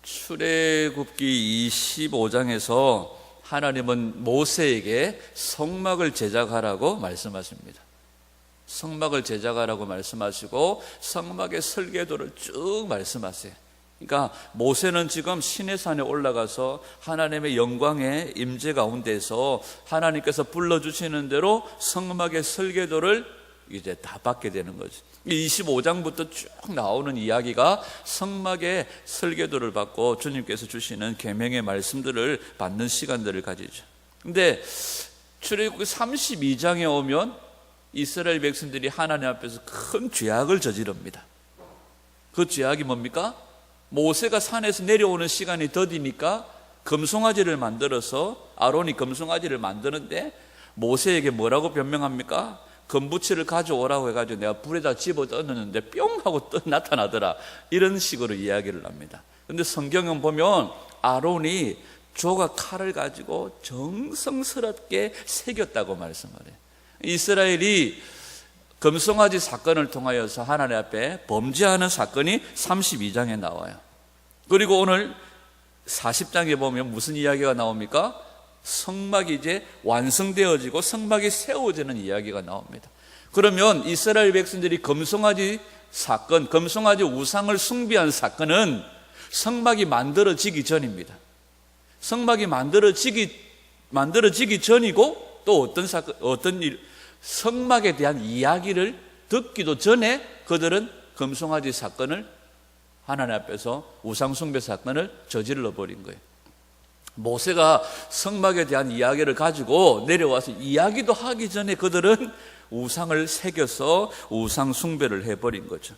출애굽기 25장에서 하나님은 모세에게 성막을 제작하라고 말씀하십니다. 성막을 제작하라고 말씀하시고 성막의 설계도를 쭉 말씀하세요. 그러니까 모세는 지금 시내산에 올라가서 하나님의 영광의 임재 가운데서 하나님께서 불러주시는 대로 성막의 설계도를 이제 다 받게 되는 거죠. 25장부터 쭉 나오는 이야기가 성막의 설계도를 받고 주님께서 주시는 계명의 말씀들을 받는 시간들을 가지죠. 근데 출애굽기 32장에 오면 이스라엘 백성들이 하나님 앞에서 큰 죄악을 저지릅니다. 그 죄악이 뭡니까? 모세가 산에서 내려오는 시간이 더디니까 금송아지를 만들어서 아론이 금송아지를 만드는데 모세에게 뭐라고 변명합니까? 금부치를 가져오라고 해가지고 내가 불에다 집어 떴는데 뿅 하고 나타나더라, 이런 식으로 이야기를 합니다. 그런데 성경은 보면 아론이 조각 칼을 가지고 정성스럽게 새겼다고 말씀을 해요. 이스라엘이 금송아지 사건을 통하여서 하나님 앞에 범죄하는 사건이 32장에 나와요. 그리고 오늘 40장에 보면 무슨 이야기가 나옵니까? 성막이 이제 완성되어지고 성막이 세워지는 이야기가 나옵니다. 그러면 이스라엘 백성들이 금송아지 사건, 금송아지 우상을 숭배한 사건은 성막이 만들어지기 전입니다. 성막이 만들어지기 전이고 또 어떤 사건, 어떤 일, 성막에 대한 이야기를 듣기도 전에 그들은 금송아지 사건을, 하나님 앞에서 우상 숭배 사건을 저질러 버린 거예요. 모세가 성막에 대한 이야기를 가지고 내려와서 이야기도 하기 전에 그들은 우상을 새겨서 우상 숭배를 해버린 거죠.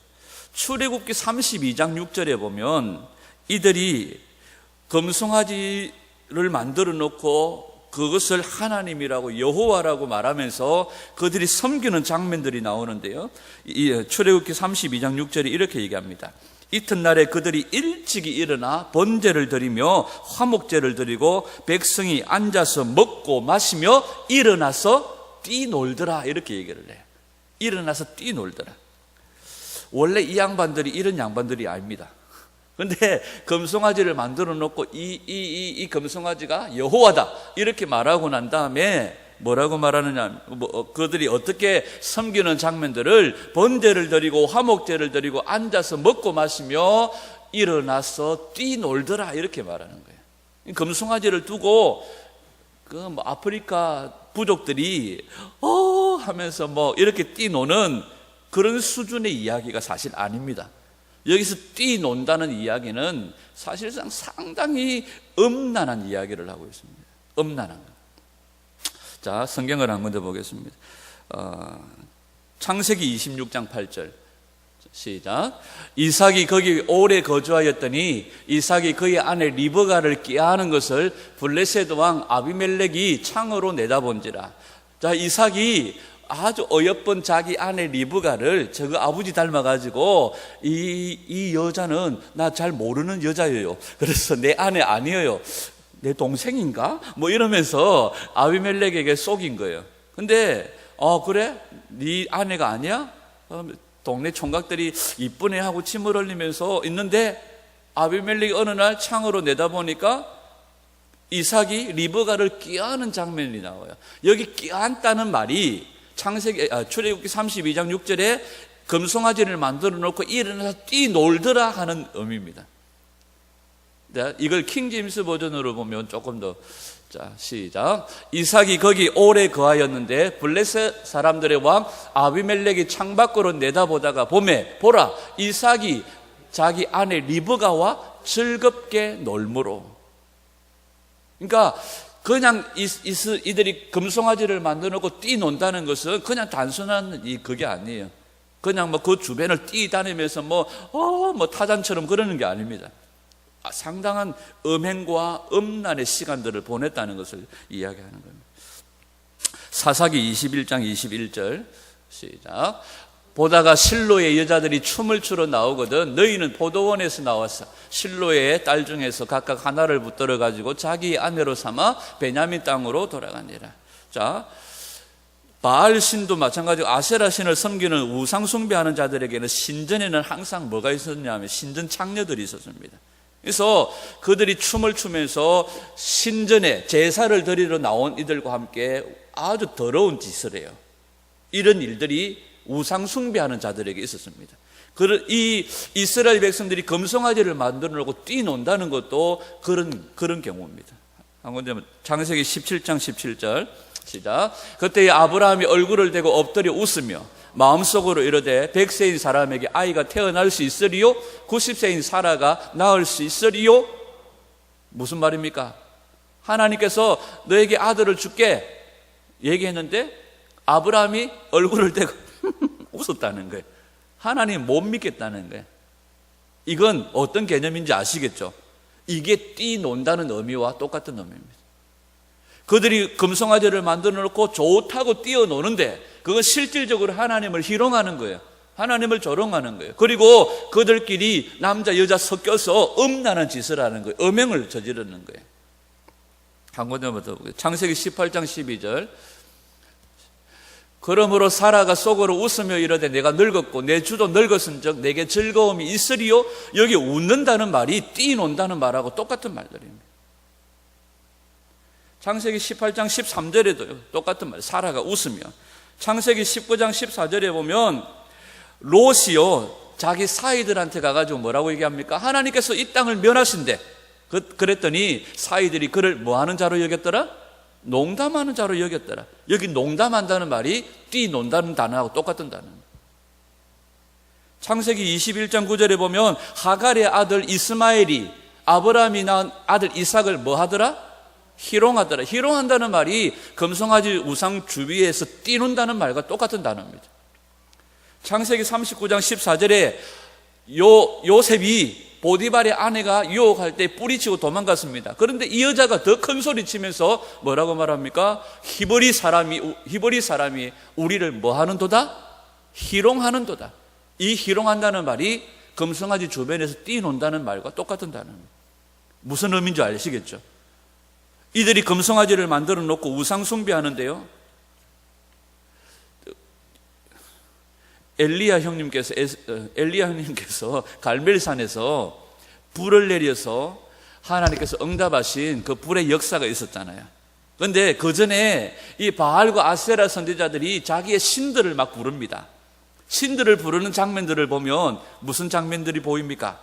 출애굽기 32장 6절에 보면 이들이 금송아지를 만들어 놓고 그것을 하나님이라고 여호와라고 말하면서 그들이 섬기는 장면들이 나오는데요, 출애굽기 32장 6절에 이렇게 얘기합니다. 이튿날에 그들이 일찍이 일어나 번제를 드리며 화목제를 드리고 백성이 앉아서 먹고 마시며 일어나서 뛰놀더라, 이렇게 얘기를 해요. 일어나서 뛰놀더라. 원래 이 양반들이 이런 양반들이 아닙니다. 근데 금송아지를 만들어 놓고 이 금송아지가 여호와다 이렇게 말하고 난 다음에 뭐라고 말하느냐, 그들이 어떻게 섬기는 장면들을 번제를 드리고 화목제를 드리고 앉아서 먹고 마시며 일어나서 뛰놀더라, 이렇게 말하는 거예요. 금송아지를 두고 그 아프리카 부족들이 하면서 이렇게 뛰노는 그런 수준의 이야기가 사실 아닙니다. 여기서 뛰논다는 이야기는 사실상 상당히 음란한 이야기를 하고 있습니다. 음란한 거. 자, 성경을 한 번 더 보겠습니다. 창세기 26장 8절 시작. 이삭이 거기 오래 거주하였더니 이삭이 그의 아내 리브가를 꾀하는 것을 블레셋 왕 아비멜렉이 창으로 내다본지라. 자, 이삭이 아주 어여쁜 자기 아내 리브가를 저거 아버지 닮아가지고 이 여자는 나 잘 모르는 여자예요, 그래서 내 아내 아니에요, 내 동생인가? 이러면서 아비멜렉에게 속인 거예요. 근데 그래? 네 아내가 아니야? 동네 총각들이 이쁘네 하고 침을 흘리면서 있는데 아비멜렉이 어느 날 창으로 내다보니까 이삭이 리브가를 꾀하는 장면이 나와요. 여기 꾀한다는 말이 출애굽기 32장 6절에 금송아지를 만들어 놓고 일어나서 뛰놀더라 하는 의미입니다. 이걸 킹제임스 버전으로 보면 조금 더, 자, 시작. 이삭이 거기 오래 거하였는데 블레셋 사람들의 왕 아비멜렉이 창밖으로 내다보다가 보라, 이삭이 자기 아내 리브가와 즐겁게 놀므로. 그러니까 그냥 이들이 금송아지를 만들어 놓고 뛰논다는 것은 그냥 단순한 그게 아니에요. 그냥 그 주변을 뛰다니면서 타잔처럼 그러는 게 아닙니다. 상당한 음행과 음란의 시간들을 보냈다는 것을 이야기하는 겁니다. 사사기 21장 21절 시작. 보다가 실로의 여자들이 춤을 추러 나오거든 너희는 포도원에서 나와서 실로의 딸 중에서 각각 하나를 붙들어 가지고 자기 아내로 삼아 베냐민 땅으로 돌아가니라. 자, 바알 신도 마찬가지로 아세라 신을 섬기는 우상 숭배하는 자들에게는 신전에는 항상 뭐가 있었냐면 신전 창녀들이 있었습니다. 그래서 그들이 춤을 추면서 신전에 제사를 드리러 나온 이들과 함께 아주 더러운 짓을 해요. 이런 일들이 우상 숭배하는 자들에게 있었습니다. 이 이스라엘 백성들이 금송아지를 만들어 놓고 뛰논다는 것도 그런 경우입니다. 창세기 17장 17절 시작. 그때 아브라함이 얼굴을 대고 엎드려 웃으며 마음속으로 이르되 100세인 사람에게 아이가 태어날 수 있으리요? 90세인 사라가 낳을 수 있으리요? 무슨 말입니까? 하나님께서 너에게 아들을 줄게 얘기했는데 아브라함이 얼굴을 대고 웃었다는 거예요. 하나님 못 믿겠다는 거예요. 이건 어떤 개념인지 아시겠죠? 이게 뛰논다는 의미와 똑같은 의미입니다. 그들이 금송아지를 만들어 놓고 좋다고 뛰어노는데 그건 실질적으로 하나님을 희롱하는 거예요. 하나님을 조롱하는 거예요. 그리고 그들끼리 남자 여자 섞여서 음란한 짓을 하는 거예요. 음행을 저지르는 거예요. 한 군데만 더 보겠습니다. 창세기 18장 12절. 그러므로 사라가 속으로 웃으며 이르되 내가 늙었고 내 주도 늙었은즉 내게 즐거움이 있으리요? 여기 웃는다는 말이 뛰논다는 말하고 똑같은 말들입니다. 창세기 18장 13절에도 똑같은 말, 사라가 웃으며. 창세기 19장 14절에 보면 롯이요 자기 사이들한테 가가지고 뭐라고 얘기합니까? 하나님께서 이 땅을 멸하신대. 그랬더니 사이들이 그를 뭐하는 자로 여겼더라? 농담하는 자로 여겼더라. 여기 농담한다는 말이 뛰논다는 단어하고 똑같은 단어입니다. 창세기 21장 9절에 보면 하갈의 아들 이스마엘이 아브라함이 낳은 아들 이삭을 뭐 하더라? 희롱하더라. 희롱한다는 말이 금송아지 우상 주위에서 뛰논다는 말과 똑같은 단어입니다. 창세기 39장 14절에 요셉이 보디발의 아내가 유혹할 때 뿌리치고 도망갔습니다. 그런데 이 여자가 더 큰 소리 치면서 뭐라고 말합니까? 히브리 사람이 우리를 뭐 하는도다? 희롱하는도다. 이 희롱한다는 말이 금송아지 주변에서 뛰논다는 말과 똑같은 단어입니다. 무슨 의미인지 아시겠죠? 이들이 금송아지를 만들어 놓고 우상 숭배하는데요, 엘리야 형님께서 갈멜산에서 불을 내려서 하나님께서 응답하신 그 불의 역사가 있었잖아요. 그런데 그 전에 이 바알과 아세라 선지자들이 자기의 신들을 막 부릅니다. 신들을 부르는 장면들을 보면 무슨 장면들이 보입니까?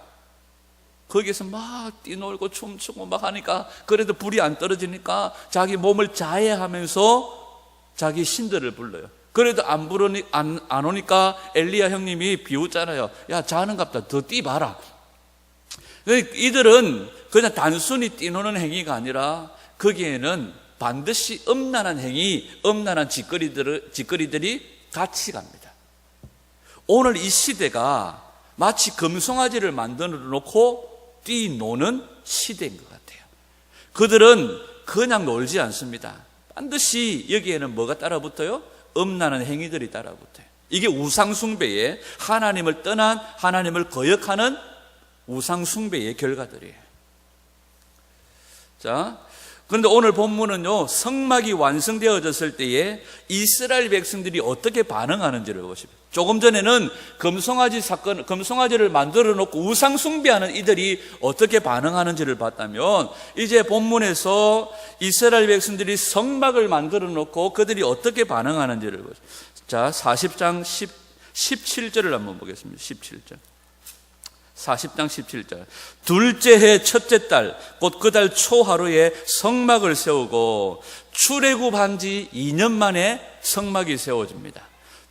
거기에서 막 뛰놀고 춤추고 막 하니까 그래도 불이 안 떨어지니까 자기 몸을 자해하면서 자기 신들을 불러요. 그래도 안 오니까 엘리야 형님이 비웃잖아요. 야, 자는갑다. 더 뛰봐라. 이들은 그냥 단순히 뛰노는 행위가 아니라 거기에는 반드시 음란한 행위, 음란한 짓거리들이 같이 갑니다. 오늘 이 시대가 마치 금송아지를 만들어 놓고 뛰노는 시대인 것 같아요. 그들은 그냥 놀지 않습니다. 반드시 여기에는 뭐가 따라붙어요? 음란한 행위들이 따라붙어요. 이게 우상숭배의, 하나님을 떠난, 하나님을 거역하는 우상숭배의 결과들이에요. 자, 그런데 오늘 본문은요, 성막이 완성되어졌을 때에 이스라엘 백성들이 어떻게 반응하는지를 보십시오. 조금 전에는 금송아지를 만들어 놓고 우상숭배하는 이들이 어떻게 반응하는지를 봤다면, 이제 본문에서 이스라엘 백성들이 성막을 만들어 놓고 그들이 어떻게 반응하는지를 보십시오. 자, 40장 17절을 한번 보겠습니다. 17절. 40장 17절. 둘째 해 첫째 달 곧 그 달 초하루에 성막을 세우고 출애굽한 지 2년 만에 성막이 세워집니다.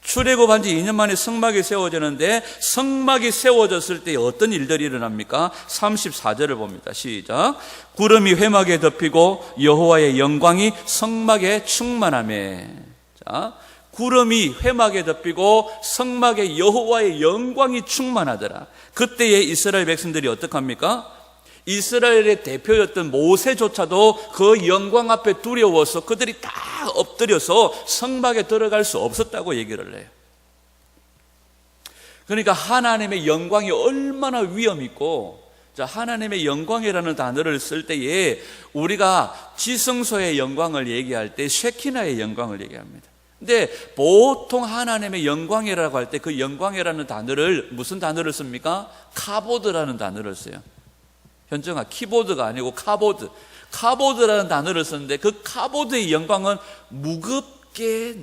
출애굽한 지 2년 만에 성막이 세워지는데, 성막이 세워졌을 때 어떤 일들이 일어납니까? 34절을 봅니다. 시작. 구름이 회막에 덮이고 여호와의 영광이 성막에 충만하매. 자, 구름이 회막에 덮이고 성막에 여호와의 영광이 충만하더라. 그때에 이스라엘 백성들이 어떡합니까? 이스라엘의 대표였던 모세조차도 그 영광 앞에 두려워서 그들이 다 엎드려서 성막에 들어갈 수 없었다고 얘기를 해요. 그러니까 하나님의 영광이 얼마나 위험 있고, 자, 하나님의 영광이라는 단어를 쓸 때에 우리가 지성소의 영광을 얘기할 때 쉐키나의 영광을 얘기합니다. 근데 보통 하나님의 영광이라고 할 때 그 영광이라는 단어를 무슨 단어를 씁니까? 카보드라는 단어를 써요. 현정아, 키보드가 아니고 카보드. 카보드라는 단어를 썼는데 그 카보드의 영광은 무겁게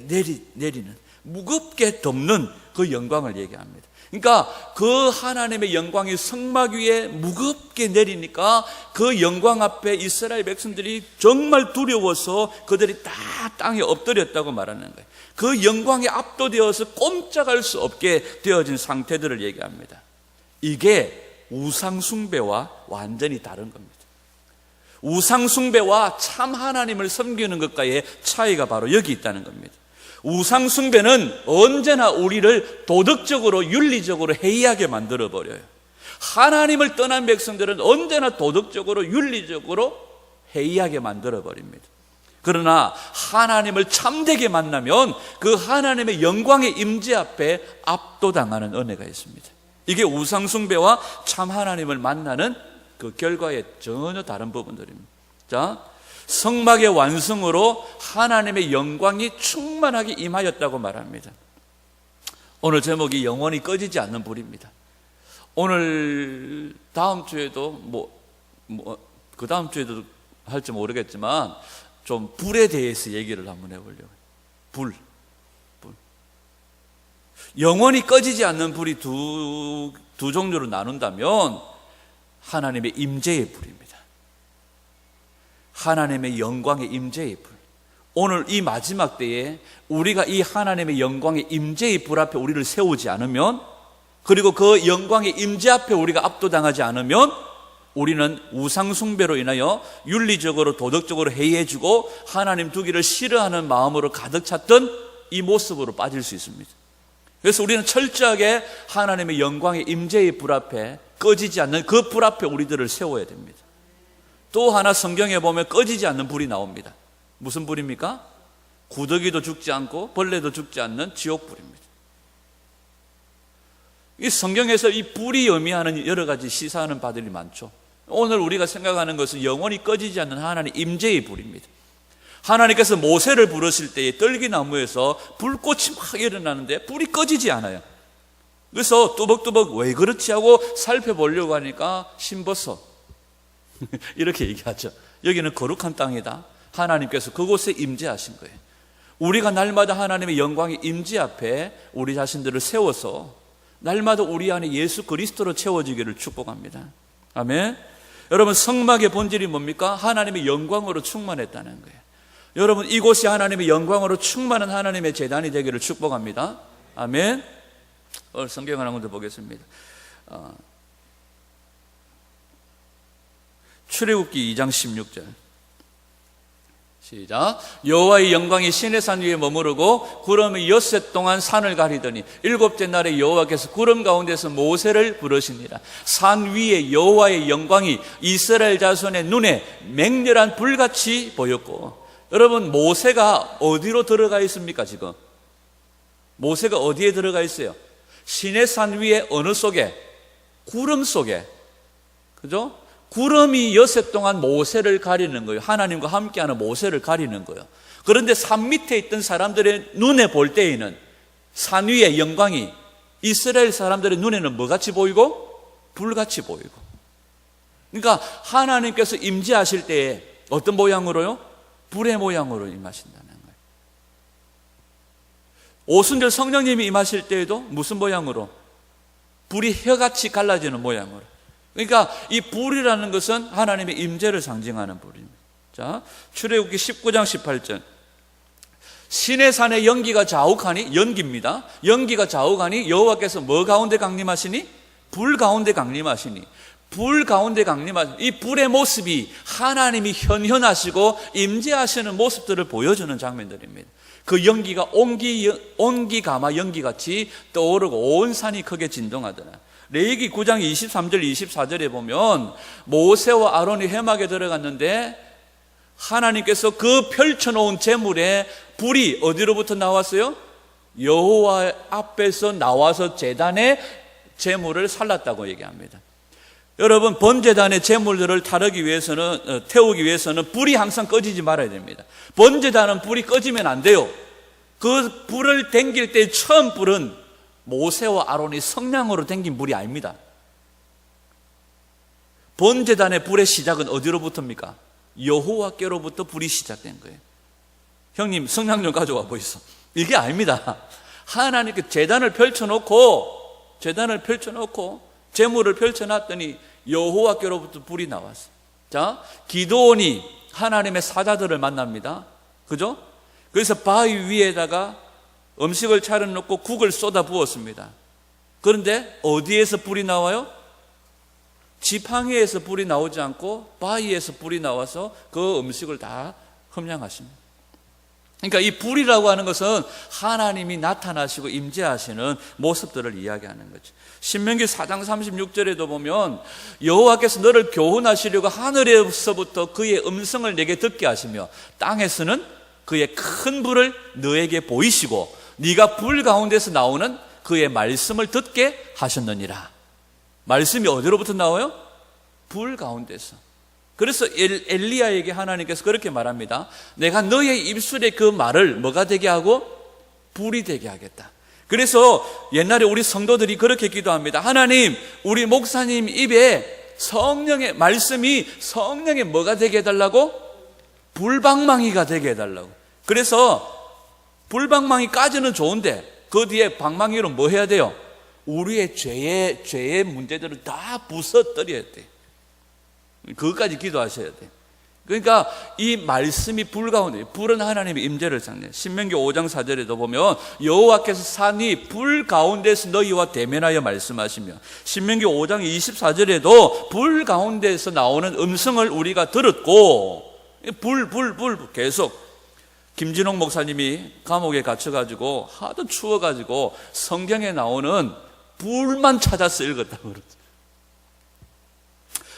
내리는, 무겁게 덮는 그 영광을 얘기합니다. 그러니까 그 하나님의 영광이 성막 위에 무겁게 내리니까 그 영광 앞에 이스라엘 백성들이 정말 두려워서 그들이 다 땅에 엎드렸다고 말하는 거예요. 그 영광에 압도되어서 꼼짝할 수 없게 되어진 상태들을 얘기합니다. 이게 우상숭배와 완전히 다른 겁니다. 우상숭배와 참 하나님을 섬기는 것과의 차이가 바로 여기 있다는 겁니다. 우상숭배는 언제나 우리를 도덕적으로 윤리적으로 해이하게 만들어버려요. 하나님을 떠난 백성들은 언제나 도덕적으로 윤리적으로 해이하게 만들어버립니다. 그러나 하나님을 참되게 만나면 그 하나님의 영광의 임재 앞에 압도당하는 은혜가 있습니다. 이게 우상숭배와 참 하나님을 만나는 그 결과의 전혀 다른 부분들입니다. 자, 성막의 완성으로 하나님의 영광이 충만하게 임하였다고 말합니다. 오늘 제목이 영원히 꺼지지 않는 불입니다. 오늘 다음 주에도 그 다음 주에도 할지 모르겠지만 좀 불에 대해서 얘기를 한번 해보려고요. 불. 영원히 꺼지지 않는 불이 두 종류로 나눈다면 하나님의 임재의 불입니다. 하나님의 영광의 임재의 불. 오늘 이 마지막 때에 우리가 이 하나님의 영광의 임재의 불 앞에 우리를 세우지 않으면, 그리고 그 영광의 임재 앞에 우리가 압도당하지 않으면 우리는 우상숭배로 인하여 윤리적으로 도덕적으로 해이해지고 하나님 두기를 싫어하는 마음으로 가득 찼던 이 모습으로 빠질 수 있습니다. 그래서 우리는 철저하게 하나님의 영광의 임재의 불 앞에, 꺼지지 않는 그 불 앞에 우리들을 세워야 됩니다. 또 하나 성경에 보면 꺼지지 않는 불이 나옵니다. 무슨 불입니까? 구더기도 죽지 않고 벌레도 죽지 않는 지옥불입니다. 이 성경에서 이 불이 의미하는 여러 가지 시사하는 바들이 많죠. 오늘 우리가 생각하는 것은 영원히 꺼지지 않는 하나님의 임재의 불입니다. 하나님께서 모세를 부르실 때에 떨기나무에서 불꽃이 막 일어나는데 불이 꺼지지 않아요. 그래서 뚜벅뚜벅 왜 그렇지 하고 살펴보려고 하니까 신버섯 이렇게 얘기하죠. 여기는 거룩한 땅이다. 하나님께서 그곳에 임재하신 거예요. 우리가 날마다 하나님의 영광의 임재 앞에 우리 자신들을 세워서 날마다 우리 안에 예수 그리스도로 채워지기를 축복합니다. 아멘. 여러분, 성막의 본질이 뭡니까? 하나님의 영광으로 충만했다는 거예요. 여러분, 이곳이 하나님의 영광으로 충만한 하나님의 제단이 되기를 축복합니다. 아멘. 오늘 성경 하나 먼저 보겠습니다. 출애굽기 2장 16절 시작. 여호와의 영광이 시내산 위에 머무르고 구름이 엿새 동안 산을 가리더니 일곱째 날에 여호와께서 구름 가운데서 모세를 부르시니라. 산 위에 여호와의 영광이 이스라엘 자손의 눈에 맹렬한 불같이 보였고. 여러분, 모세가 어디로 들어가 있습니까? 지금 모세가 어디에 들어가 있어요? 시내산 위에 어느 속에? 구름 속에. 그죠? 구름이 엿새 동안 모세를 가리는 거예요. 하나님과 함께하는 모세를 가리는 거예요. 그런데 산 밑에 있던 사람들의 눈에 볼 때에는 산 위의 영광이 이스라엘 사람들의 눈에는 뭐같이 보이고? 불같이 보이고. 그러니까 하나님께서 임재하실 때에 어떤 모양으로요? 불의 모양으로 임하신다는 거예요. 오순절 성령님이 임하실 때에도 무슨 모양으로? 불이 혀같이 갈라지는 모양으로. 그러니까 이 불이라는 것은 하나님의 임재를 상징하는 불입니다. 자, 출애굽기 19장 18절. 시내산의 연기가 자욱하니, 연기입니다. 연기가 자욱하니 여호와께서 뭐 가운데 강림하시니? 불 가운데 강림하시니. 불 가운데 강림하시니. 이 불의 모습이 하나님이 현현하시고 임재하시는 모습들을 보여주는 장면들입니다. 그 연기가 온기가마 연기같이 떠오르고 온 산이 크게 진동하더라. 레위기 9장 23절 24절에 보면 모세와 아론이 회막에 들어갔는데 하나님께서 그 펼쳐놓은 제물에 불이 어디로부터 나왔어요? 여호와 앞에서 나와서 제단에 제물을 살랐다고 얘기합니다. 여러분, 번제단의 제물들을 태우기 위해서는 불이 항상 꺼지지 말아야 됩니다. 번제단은 불이 꺼지면 안 돼요. 그 불을 댕길 때 처음 불은 모세와 아론이 성냥으로 댕긴 불이 아닙니다. 번제단의 불의 시작은 어디로부터입니까? 여호와께로부터 불이 시작된 거예요. 형님 성냥 좀 가져와 보이소. 이게 아닙니다. 하나님께 제단을 펼쳐놓고 제물을 펼쳐놨더니 여호와께로부터 불이 나왔어요. 자, 기드온이 하나님의 사자들을 만납니다. 그죠? 그래서 바위 위에다가 음식을 차려놓고 국을 쏟아 부었습니다. 그런데 어디에서 불이 나와요? 지팡이에서 불이 나오지 않고 바위에서 불이 나와서 그 음식을 다 흠양하십니다. 그러니까 이 불이라고 하는 것은 하나님이 나타나시고 임재하시는 모습들을 이야기하는 거죠. 신명기 4장 36절에도 보면 여호와께서 너를 교훈하시려고 하늘에서부터 그의 음성을 내게 듣게 하시며 땅에서는 그의 큰 불을 너에게 보이시고 네가 불 가운데서 나오는 그의 말씀을 듣게 하셨느니라. 말씀이 어디로부터 나와요? 불 가운데서. 그래서 엘리야에게 하나님께서 그렇게 말합니다. 내가 너의 입술에 그 말을 뭐가 되게 하고? 불이 되게 하겠다. 그래서 옛날에 우리 성도들이 그렇게 기도합니다. 하나님, 우리 목사님 입에 성령의 말씀이 성령의 뭐가 되게 해달라고? 불방망이가 되게 해달라고. 그래서 불방망이까지는 좋은데 그 뒤에 방망이로 뭐 해야 돼요? 우리의 죄의 문제들을 다 부서뜨려야 돼. 그것까지 기도하셔야 돼. 그러니까 이 말씀이 불 가운데, 불은 하나님의 임재를 상징해요. 신명기 5장 4절에도 보면 여호와께서 산이 불 가운데서 너희와 대면하여 말씀하시며, 신명기 5장 24절에도 불 가운데서 나오는 음성을 우리가 들었고, 불 계속. 김진홍 목사님이 감옥에 갇혀가지고 하도 추워가지고 성경에 나오는 불만 찾아서 읽었다고 그러죠.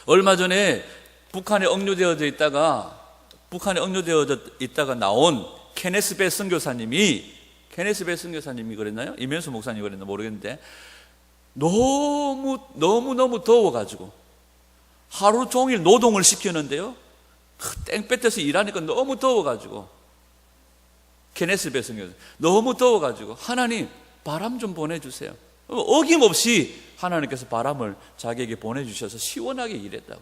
얼마 전에 북한에 억류되어져 있다가 나온 케네스 배 선교사님이 그랬나요? 이면수 목사님이 그랬나 모르겠는데 너무 더워가지고 하루 종일 노동을 시키는데요, 땡볕에서 일하니까 너무 더워가지고 케네스 배 선교사 너무 더워가지고 하나님 바람 좀 보내주세요. 어김없이 하나님께서 바람을 자기에게 보내주셔서 시원하게 일했다고.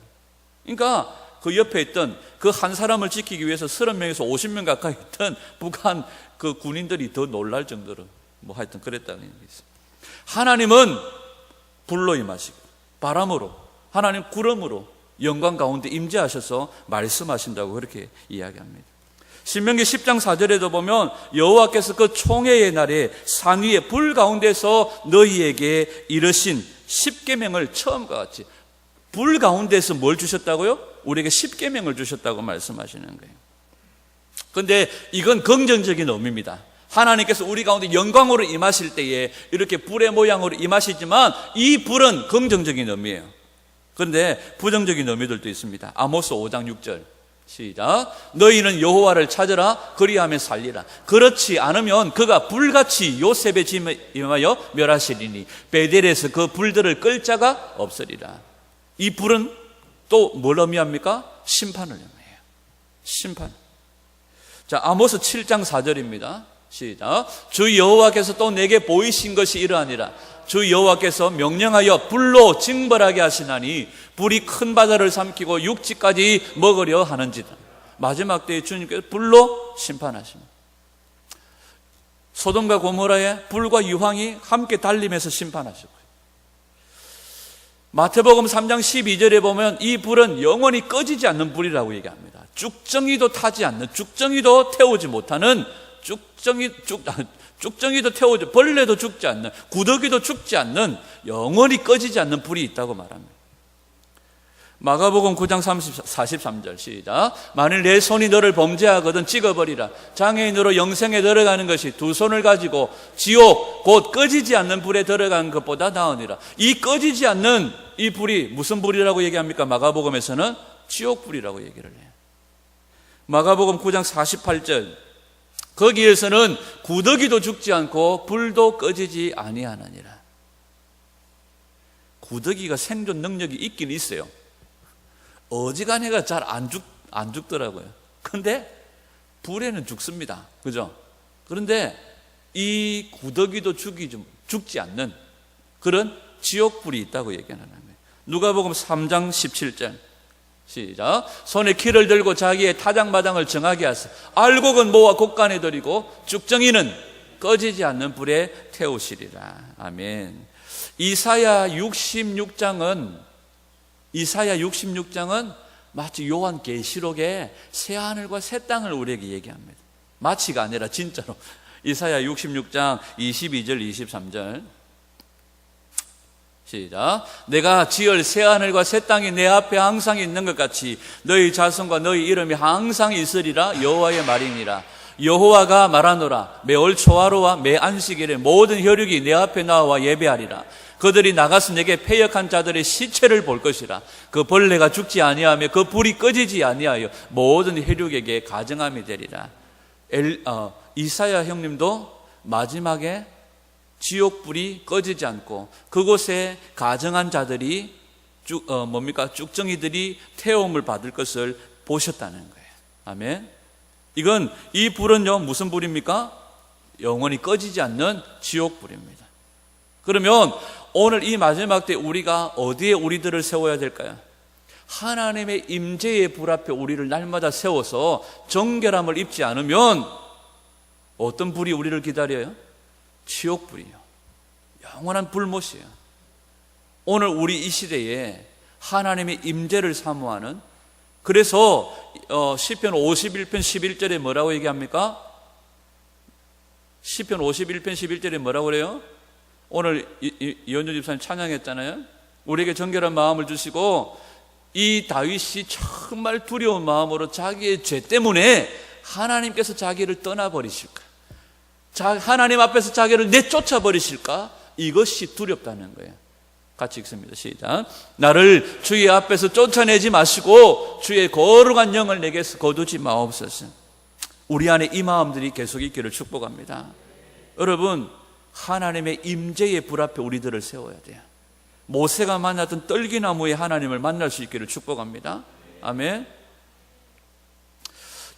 그러니까 그 옆에 있던 그 한 사람을 지키기 위해서 30명에서 50명 가까이 있던 북한 그 군인들이 더 놀랄 정도로 뭐 하여튼 그랬다는 얘기 있어요. 하나님은 불로 임하시고 바람으로, 하나님 구름으로 영광 가운데 임재하셔서 말씀하신다고 그렇게 이야기합니다. 신명기 10장 4절에도 보면 여호와께서 그 총회의 날에 산 위에 불 가운데서 너희에게 이르신 10계명을 처음과 같이, 불 가운데서 뭘 주셨다고요? 우리에게 10계명을 주셨다고 말씀하시는 거예요. 그런데 이건 긍정적인 의미입니다. 하나님께서 우리 가운데 영광으로 임하실 때에 이렇게 불의 모양으로 임하시지만 이 불은 긍정적인 의미예요. 그런데 부정적인 의미들도 있습니다. 아모스 5장 6절 시작. 너희는 여호와를 찾으라, 그리하면 살리라. 그렇지 않으면 그가 불같이 요셉의 집에 임하여 멸하시리니 베델에서 그 불들을 끌 자가 없으리라. 이 불은 또 뭘 의미합니까? 심판을 의미해요. 심판. 자, 아모스 7장 4절입니다. 시작. 주 여호와께서 또 내게 보이신 것이 이러하니라. 주 여호와께서 명령하여 불로 징벌하게 하시나니 불이 큰 바다를 삼키고 육지까지 먹으려 하는지다. 마지막 때에 주님께서 불로 심판하십니다. 소돔과 고모라에 불과 유황이 함께 달리면서 심판하셨고요. 마태복음 3장 12절에 보면 이 불은 영원히 꺼지지 않는 불이라고 얘기합니다. 쭉정이도 타지 않는, 쭉정이도 태우지 못하는, 쭉정이도 태우지, 벌레도 죽지 않는, 구더기도 죽지 않는, 영원히 꺼지지 않는 불이 있다고 말합니다. 마가복음 9장 43절 시작. 만일 내 손이 너를 범죄하거든 찍어버리라. 장애인으로 영생에 들어가는 것이 두 손을 가지고 지옥 곧 꺼지지 않는 불에 들어가는 것보다 나으니라. 이 꺼지지 않는 이 불이 무슨 불이라고 얘기합니까? 마가복음에서는 지옥불이라고 얘기를 해요. 마가복음 9장 48절 거기에서는 구더기도 죽지 않고 불도 꺼지지 아니하느니라. 구더기가 생존 능력이 있긴 있어요. 어지간해가 잘 안 죽더라고요. 그런데 불에는 죽습니다. 그죠? 그런데 이 구더기도 죽지 않는 그런 지옥불이 있다고 얘기하는 거예요. 누가복음 3장 17절 시작. 손에 키를 들고 자기의 타작마당을 정하게 하사 알곡은 모아 곡간에 들이고 쭉정이는 꺼지지 않는 불에 태우시리라. 아멘. 이사야 66장은 마치 요한계시록의 새하늘과 새 땅을 우리에게 얘기합니다. 마치가 아니라 진짜로. 이사야 66장 22절 23절 시작. 내가 지을 새하늘과 새 땅이 내 앞에 항상 있는 것 같이 너희 자손과 너희 이름이 항상 있으리라. 여호와의 말이니라. 여호와가 말하노라. 매월 초하루와 매 안식일에 모든 혈육이 내 앞에 나와 예배하리라. 그들이 나가서 내게 패역한 자들의 시체를 볼 것이라. 그 벌레가 죽지 아니하며 그 불이 꺼지지 아니하여 모든 혈육에게 가증함이 되리라. 이사야 형님도 마지막에 지옥불이 꺼지지 않고 그곳에 가증한 자들이 쭉정이들이 태움을 받을 것을 보셨다는 거예요. 아멘. 이 불은요 무슨 불입니까? 영원히 꺼지지 않는 지옥불입니다. 그러면 오늘 이 마지막 때 우리가 어디에 우리들을 세워야 될까요? 하나님의 임재의 불 앞에 우리를 날마다 세워서 정결함을 입지 않으면 어떤 불이 우리를 기다려요? 지옥불이요. 영원한 불못이에요. 오늘 우리 이 시대에 하나님의 임재를 사모하는, 그래서 시편 51편 11절에 뭐라고 얘기합니까? 시편 51편 11절에 뭐라고 그래요? 오늘 이현주 집사님 찬양했잖아요. 우리에게 정결한 마음을 주시고 이 다윗이 정말 두려운 마음으로 자기의 죄 때문에 하나님께서 자기를 떠나버리실까, 하나님 앞에서 자기를 내쫓아 버리실까, 이것이 두렵다는 거예요. 같이 읽습니다. 시작. 나를 주의 앞에서 쫓아내지 마시고 주의 거룩한 영을 내게서 거두지 마옵소서. 우리 안에 이 마음들이 계속 있기를 축복합니다. 여러분, 하나님의 임재의 불 앞에 우리들을 세워야 돼요. 모세가 만났던 떨기나무에 하나님을 만날 수 있기를 축복합니다. 아멘.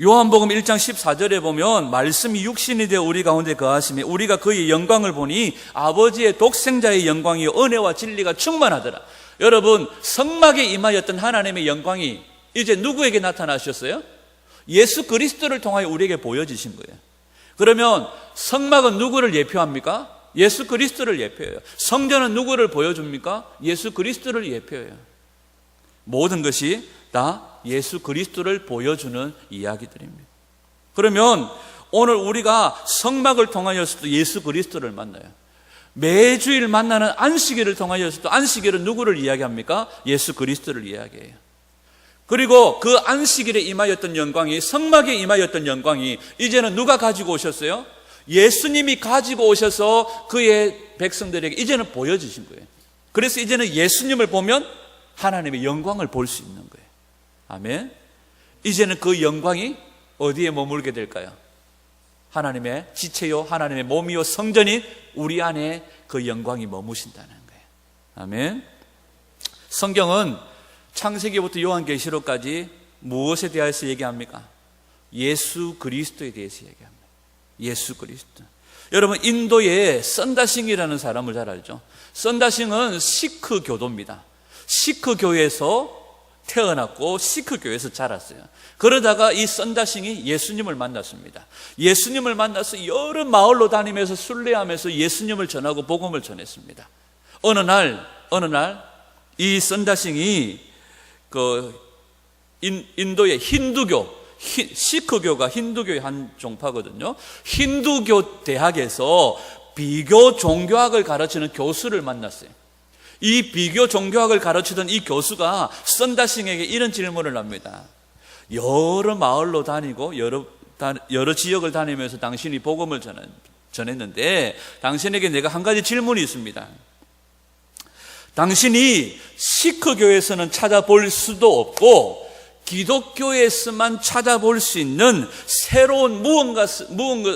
요한복음 1장 14절에 보면 말씀이 육신이 되어 우리 가운데 거하시매 우리가 그의 영광을 보니 아버지의 독생자의 영광이 은혜와 진리가 충만하더라. 여러분, 성막에 임하였던 하나님의 영광이 이제 누구에게 나타나셨어요? 예수 그리스도를 통하여 우리에게 보여지신 거예요. 그러면 성막은 누구를 예표합니까? 예수 그리스도를 예표해요. 성전은 누구를 보여줍니까? 예수 그리스도를 예표해요. 모든 것이 다 예수 그리스도를 보여주는 이야기들입니다. 그러면 오늘 우리가 성막을 통하여서도 예수 그리스도를 만나요. 매주일 만나는 안식일을 통하여서도 안식일은 누구를 이야기합니까? 예수 그리스도를 이야기해요. 그리고 그 안식일에 임하였던 영광이, 성막에 임하였던 영광이 이제는 누가 가지고 오셨어요? 예수님이 가지고 오셔서 그의 백성들에게 이제는 보여주신 거예요. 그래서 이제는 예수님을 보면 하나님의 영광을 볼 수 있는 거예요. 아멘. 이제는 그 영광이 어디에 머물게 될까요? 하나님의 지체요, 하나님의 몸이요, 성전인 우리 안에 그 영광이 머무신다는 거예요. 아멘. 성경은 창세기부터 요한계시록까지 무엇에 대해서 얘기합니까? 예수 그리스도에 대해서 얘기합니다. 예수 그리스도. 여러분, 인도에 선다싱이라는 사람을 잘 알죠? 선다싱은 시크 교도입니다. 시크 교회에서 태어났고 시크 교회에서 자랐어요. 그러다가 이 선다싱이 예수님을 만났습니다. 예수님을 만나서 여러 마을로 다니면서 순례하면서 예수님을 전하고 복음을 전했습니다. 어느 날 이 선다싱이 인도의 힌두교, 시크교가 힌두교의 한 종파거든요. 힌두교 대학에서 비교 종교학을 가르치는 교수를 만났어요. 이 비교 종교학을 가르치던 이 교수가 선다싱에게 이런 질문을 합니다. 여러 마을로 다니고 여러 지역을 다니면서 당신이 복음을 전했는데 당신에게 내가 한 가지 질문이 있습니다. 당신이 시크교에서는 찾아볼 수도 없고 기독교에서만 찾아볼 수 있는 새로운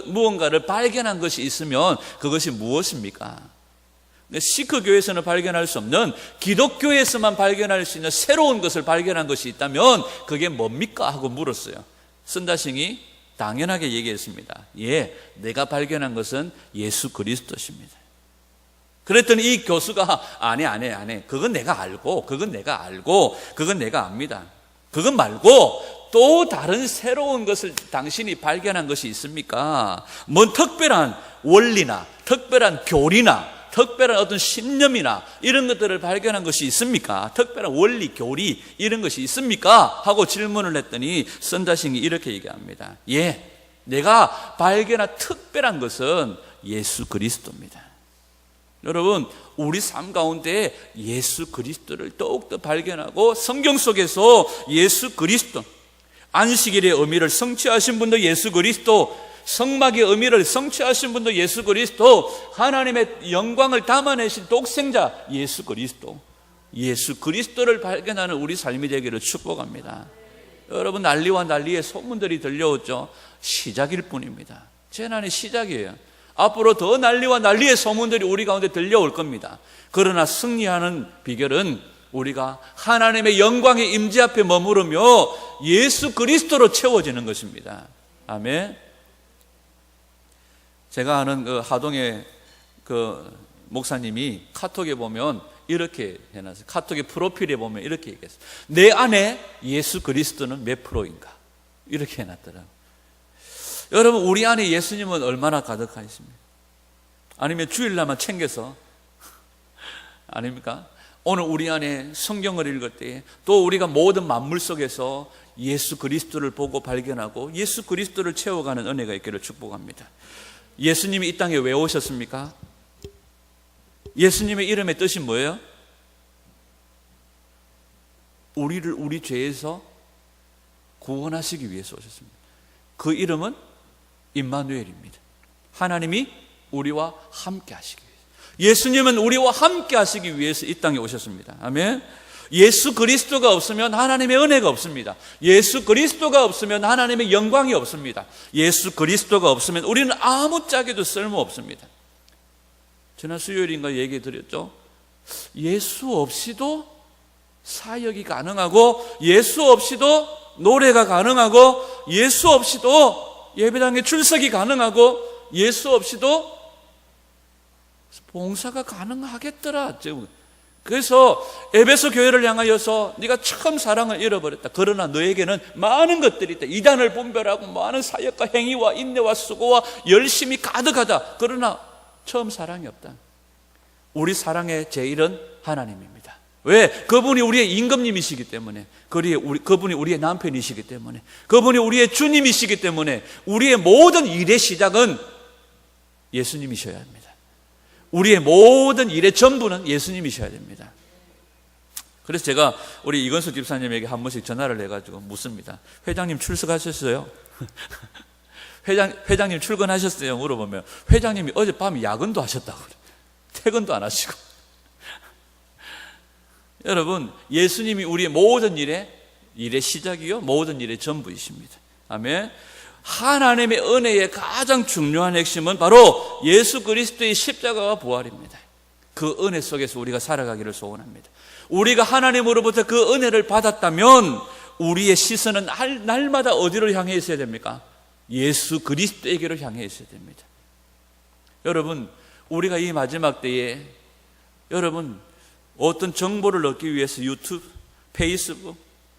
무언가를 발견한 것이 있으면 그것이 무엇입니까? 시크교에서는 발견할 수 없는, 기독교에서만 발견할 수 있는 새로운 것을 발견한 것이 있다면 그게 뭡니까? 하고 물었어요. 선다싱이 당연하게 얘기했습니다. 예, 내가 발견한 것은 예수 그리스도십니다. 그랬더니 이 교수가 안 해. 그건 내가 알고, 그건 내가 압니다. 그건 말고 또 다른 새로운 것을 당신이 발견한 것이 있습니까? 뭔 특별한 원리나 특별한 교리나 특별한 어떤 신념이나 이런 것들을 발견한 것이 있습니까? 특별한 원리, 교리 이런 것이 있습니까? 하고 질문을 했더니 선다싱이 이렇게 얘기합니다. 예, 내가 발견한 특별한 것은 예수 그리스도입니다. 여러분, 우리 삶 가운데 예수 그리스도를 더욱더 발견하고 성경 속에서 예수 그리스도, 안식일의 의미를 성취하신 분도 예수 그리스도, 성막의 의미를 성취하신 분도 예수 그리스도, 하나님의 영광을 담아내신 독생자 예수 그리스도, 예수 그리스도를 발견하는 우리 삶이 되기를 축복합니다. 여러분, 난리와 난리의 소문들이 들려오죠. 시작일 뿐입니다. 재난의 시작이에요. 앞으로 더 난리와 난리의 소문들이 우리 가운데 들려올 겁니다. 그러나 승리하는 비결은 우리가 하나님의 영광의 임재 앞에 머무르며 예수 그리스도로 채워지는 것입니다. 아멘. 제가 아는 그 하동의 그 목사님이 카톡에 보면 이렇게 해놨어요. 카톡의 프로필에 보면 이렇게 얘기했어요. 내 안에 예수 그리스도는 몇 프로인가? 이렇게 해놨더라고요. 여러분, 우리 안에 예수님은 얼마나 가득하 있습니까? 아니면 주일날만 챙겨서 아닙니까? 오늘 우리 안에 성경을 읽을 때 또 우리가 모든 만물 속에서 예수 그리스도를 보고 발견하고 예수 그리스도를 채워가는 은혜가 있기를 축복합니다. 예수님이 이 땅에 왜 오셨습니까? 예수님의 이름의 뜻이 뭐예요? 우리를 우리 죄에서 구원하시기 위해서 오셨습니다. 그 이름은 임마누엘입니다. 하나님이 우리와 함께 하시기 위해서. 예수님은 우리와 함께 하시기 위해서 이 땅에 오셨습니다. 아멘. 예수 그리스도가 없으면 하나님의 은혜가 없습니다. 예수 그리스도가 없으면 하나님의 영광이 없습니다. 예수 그리스도가 없으면 우리는 아무짝에도 쓸모 없습니다. 지난 수요일인가 얘기 드렸죠. 예수 없이도 사역이 가능하고 예수 없이도 노래가 가능하고 예수 없이도 예배당에 출석이 가능하고 예수 없이도 봉사가 가능하겠더라. 그래서 에베소 교회를 향하여서 네가 처음 사랑을 잃어버렸다. 그러나 너에게는 많은 것들이 있다. 이단을 분별하고 많은 사역과 행위와 인내와 수고와 열심이 가득하다. 그러나 처음 사랑이 없다. 우리 사랑의 제일은 하나님입니다. 왜? 그분이 우리의 임금님이시기 때문에, 그분이 우리의 남편이시기 때문에, 그분이 우리의 주님이시기 때문에 우리의 모든 일의 시작은 예수님이셔야 합니다. 우리의 모든 일의 전부는 예수님이셔야 됩니다. 그래서 제가 우리 이건수 집사님에게 한 번씩 전화를 해가지고 묻습니다. 회장님 출석하셨어요? 회장님 출근하셨어요? 물어보면 회장님이 어젯밤에 야근도 하셨다고 그래요. 퇴근도 안 하시고. 여러분, 예수님이 우리의 모든 일의 시작이요 모든 일의 전부이십니다. 아멘. 하나님의 은혜의 가장 중요한 핵심은 바로 예수 그리스도의 십자가와 부활입니다. 그 은혜 속에서 우리가 살아가기를 소원합니다. 우리가 하나님으로부터 그 은혜를 받았다면 우리의 시선은 날마다 어디로 향해 있어야 됩니까? 예수 그리스도에게로 향해 있어야 됩니다. 여러분, 우리가 이 마지막 때에 여러분 어떤 정보를 얻기 위해서 유튜브, 페이스북,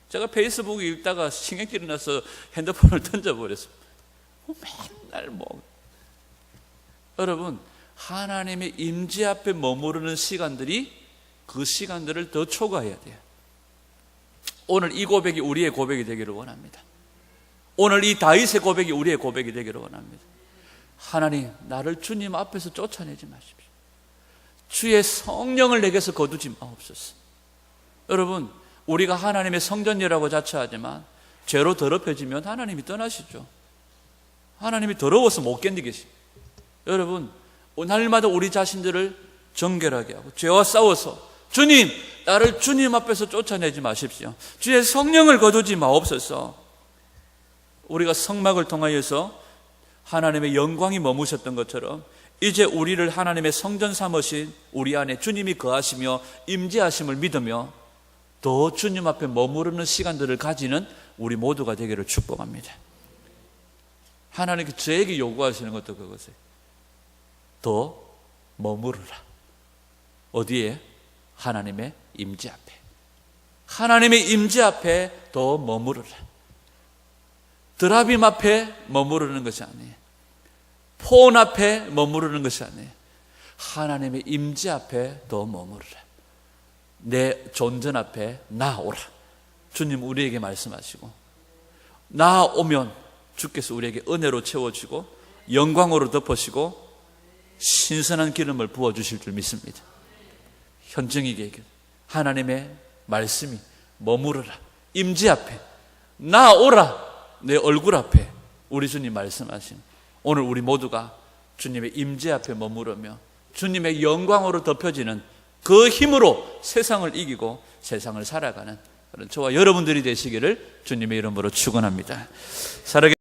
제가 페이스북 읽다가 신경질이 나서 핸드폰을 던져버렸습니다. 맨날 여러분, 하나님의 임재 앞에 머무르는 시간들이 그 시간들을 더 초과해야 돼요. 오늘 이 고백이 우리의 고백이 되기를 원합니다. 오늘 이 다윗의 고백이 우리의 고백이 되기를 원합니다. 하나님, 나를 주님 앞에서 쫓아내지 마십시오. 주의 성령을 내게서 거두지 마옵소서. 여러분, 우리가 하나님의 성전이라고 자처하지만 죄로 더럽혀지면 하나님이 떠나시죠. 하나님이 더러워서 못 견디겠습니다. 여러분, 날마다 우리 자신들을 정결하게 하고 죄와 싸워서 주님, 나를 주님 앞에서 쫓아내지 마십시오. 주의 성령을 거두지 마옵소서. 우리가 성막을 통하여서 하나님의 영광이 머무셨던 것처럼 이제 우리를 하나님의 성전 삼으신 우리 안에 주님이 거하시며 임재하심을 믿으며 더 주님 앞에 머무르는 시간들을 가지는 우리 모두가 되기를 축복합니다. 하나님께 저에게 요구하시는 것도 그것이에요. 더 머무르라. 어디에? 하나님의 임재 앞에. 하나님의 임재 앞에 더 머무르라. 드라빔 앞에 머무르는 것이 아니에요. 포온 앞에 머무르는 것이 아니에요. 하나님의 임재 앞에 더 머무르라. 내 존전 앞에 나오라. 주님 우리에게 말씀하시고, 나오면 주께서 우리에게 은혜로 채워주고 영광으로 덮으시고 신선한 기름을 부어주실 줄 믿습니다. 현정이게 하나님의 말씀이 머무르라. 임재 앞에 나오라. 내 얼굴 앞에 우리 주님 말씀하신, 오늘 우리 모두가 주님의 임재 앞에 머무르며 주님의 영광으로 덮여지는 그 힘으로 세상을 이기고 세상을 살아가는 그런 저와 여러분들이 되시기를 주님의 이름으로 축원합니다.